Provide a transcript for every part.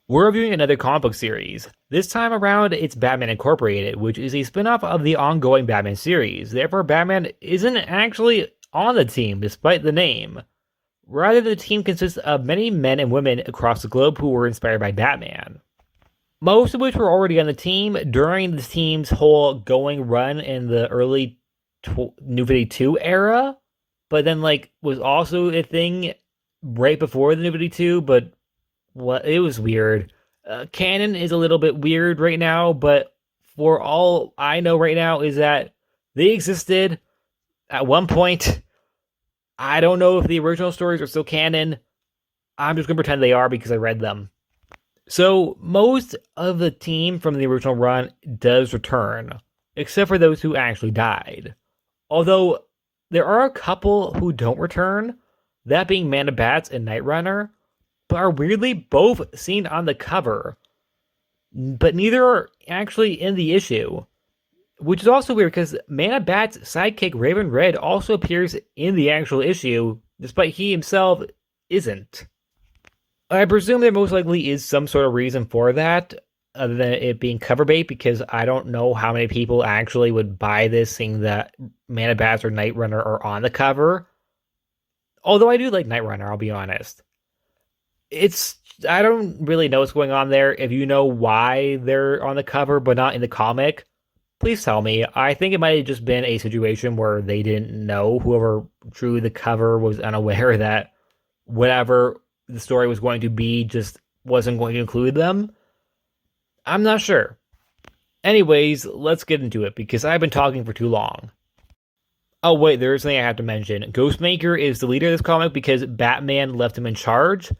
We're reviewing another comic book series. This time around, it's Batman Incorporated, which is a spin-off of the ongoing Batman series. Therefore, Batman isn't actually on the team, despite the name. Rather, the team consists of many men and women across the globe who were inspired by Batman. Most of which were already on the team during the team's whole going run in the early New 52 era, but then was also a thing right before the New 52, but it was weird. Canon is a little bit weird right now, but for all I know right now is that they existed at one point. I don't know if the original stories are still canon. I'm just going to pretend they are because I read them. So most of the team from the original run does return, except for those who actually died. Although there are a couple who don't return, that being Man of Bats and Night Runner, but are weirdly both seen on the cover, but neither are actually in the issue. Which is also weird because Man of Bat's sidekick Raven Red also appears in the actual issue, despite he himself isn't. I presume there most likely is some sort of reason for that, other than it being cover bait, because I don't know how many people actually would buy this seeing that Man of Bats or Night Runner are on the cover. Although I do like Night Runner, I'll be honest. I don't really know what's going on there. If you know why they're on the cover but not in the comic, please tell me. I think it might have just been a situation where they didn't know. Whoever drew the cover was unaware that whatever the story was going to be just wasn't going to include them. I'm not sure. Anyways, let's get into it because I've been talking for too long. Oh wait, there's something I have to mention. Ghostmaker is the leader of this comic because Batman left him in charge,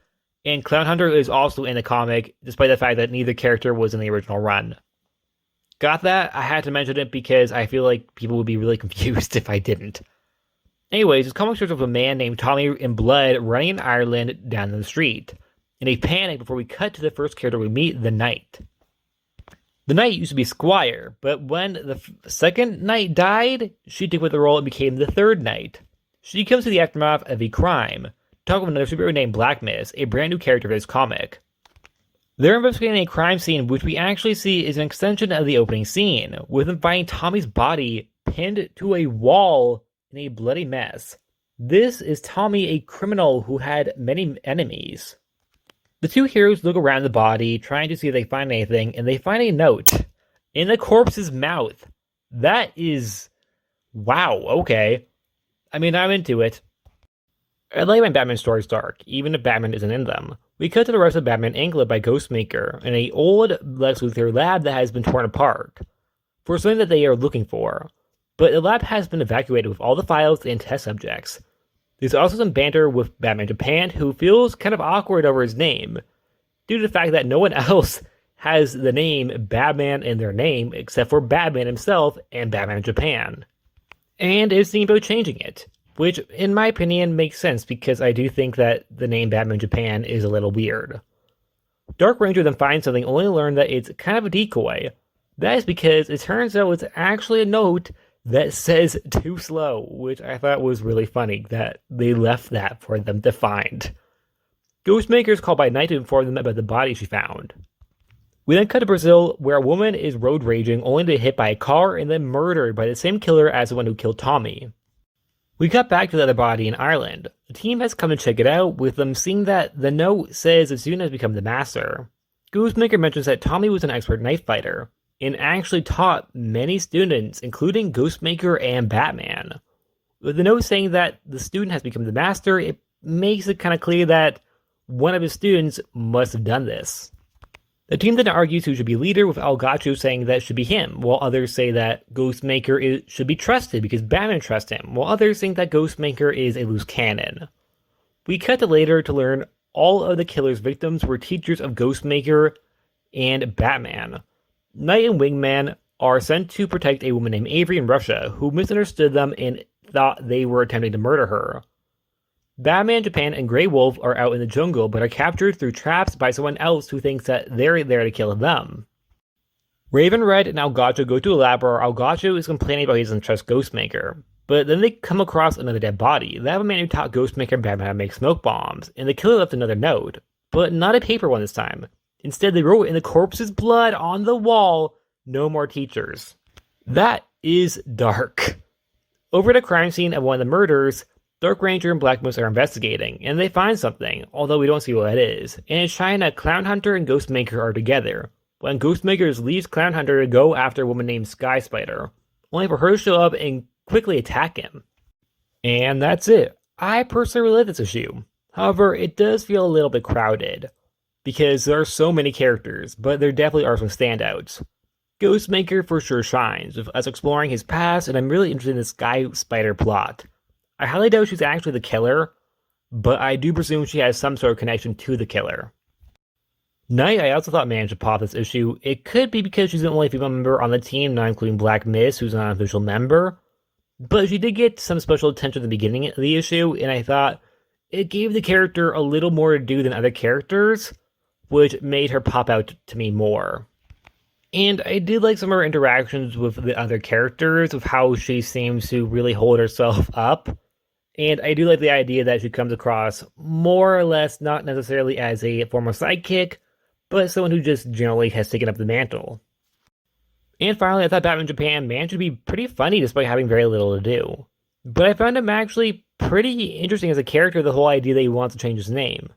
and Clown Hunter is also in the comic, despite the fact that neither character was in the original run. Got that? I had to mention it because I feel like people would be really confused if I didn't. Anyways, this comic starts with a man named Tommy in blood running in Ireland down the street, in a panic before we cut to the first character we meet, the Knight. The Knight used to be Squire, but when the second Knight died, she took with the role and became the third Knight. She comes to the aftermath of a crime, talking with another superhero named Black Miss, a brand new character for this comic. They're investigating a crime scene, which we actually see is an extension of the opening scene, with them finding Tommy's body pinned to a wall in a bloody mess. This is Tommy, a criminal who had many enemies. The two heroes look around the body, trying to see if they find anything, and they find a note in the corpse's mouth. That is... wow, okay. I mean, I'm into it. I like when Batman stories dark, even if Batman isn't in them. We cut to the rest of Batman Inc. led by Ghostmaker, in an old Lex Luthor lab that has been torn apart, for something that they are looking for. But the lab has been evacuated with all the files and test subjects. There's also some banter with Batman Japan, who feels kind of awkward over his name, due to the fact that no one else has the name Batman in their name except for Batman himself and Batman Japan. And is thinking about changing it, which in my opinion makes sense because I do think that the name Batman Japan is a little weird. Dark Ranger then finds something only to learn that it's kind of a decoy. That is because it turns out it's actually a note that says too slow, which I thought was really funny that they left that for them to find. Ghostmaker is called by Night to inform them about the body she found. We then cut to Brazil, where a woman is road raging only to get hit by a car and then murdered by the same killer as the one who killed Tommy. We cut back to the other body in Ireland. The team has come to check it out, with them seeing that the note says the student has become the master. Ghostmaker mentions that Tommy was an expert knife fighter, and actually taught many students, including Ghostmaker and Batman. With the note saying that the student has become the master, it makes it kind of clear that one of his students must have done this. The team then argues who should be leader, with El Gato saying that it should be him, while others say that Ghostmaker should be trusted because Batman trusts him, while others think that Ghostmaker is a loose cannon. We cut to later to learn all of the killer's victims were teachers of Ghostmaker and Batman. Knight and Wingman are sent to protect a woman named Avery in Russia, who misunderstood them and thought they were attempting to murder her. Batman, Japan, and Grey Wolf are out in the jungle, but are captured through traps by someone else who thinks that they're there to kill them. Raven Red and Elgato go to a lab where Elgato is complaining about he doesn't trust Ghostmaker. But then they come across another dead body. They have a man who taught Ghostmaker and Batman how to make smoke bombs, and the killer left another note, but not a paper one this time. Instead, they wrote in the corpse's blood on the wall, "No more teachers." That is dark. Over at a crime scene of one of the murders, Dark Ranger and Black Moose are investigating, and they find something, although we don't see what it is. And in China, Clown Hunter and Ghostmaker are together, when Ghostmaker leaves Clown Hunter to go after a woman named Sky Spider, only for her to show up and quickly attack him. And that's it. I personally really like this issue. However, it does feel a little bit crowded, because there are so many characters, but there definitely are some standouts. Ghostmaker for sure shines, with us exploring his past, and I'm really interested in the Sky Spider plot. I highly doubt she's actually the killer, but I do presume she has some sort of connection to the killer. Knight, I also thought managed to pop this issue. It could be because she's the only female member on the team, not including Black Miss, who's not an official member, but she did get some special attention at the beginning of the issue, and I thought it gave the character a little more to do than other characters, which made her pop out to me more. And I did like some of her interactions with the other characters, with how she seems to really hold herself up. And I do like the idea that she comes across more or less not necessarily as a former sidekick, but someone who just generally has taken up the mantle. And finally, I thought Batman Japan managed to be pretty funny despite having very little to do. But I found him actually pretty interesting as a character, the whole idea that he wants to change his name.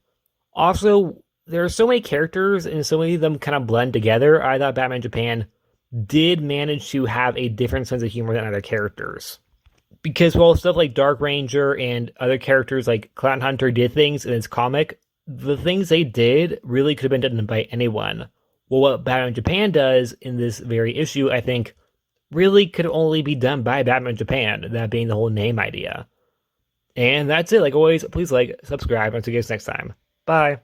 Also, there are so many characters and so many of them kind of blend together. I thought Batman Japan did manage to have a different sense of humor than other characters. Because while stuff like Dark Ranger and other characters like Clown Hunter did things in its comic, the things they did really could have been done by anyone. Well, what Batman Japan does in this very issue, I think, really could only be done by Batman Japan, that being the whole name idea. And that's it. Like always, please like, subscribe, and see you guys next time. Bye.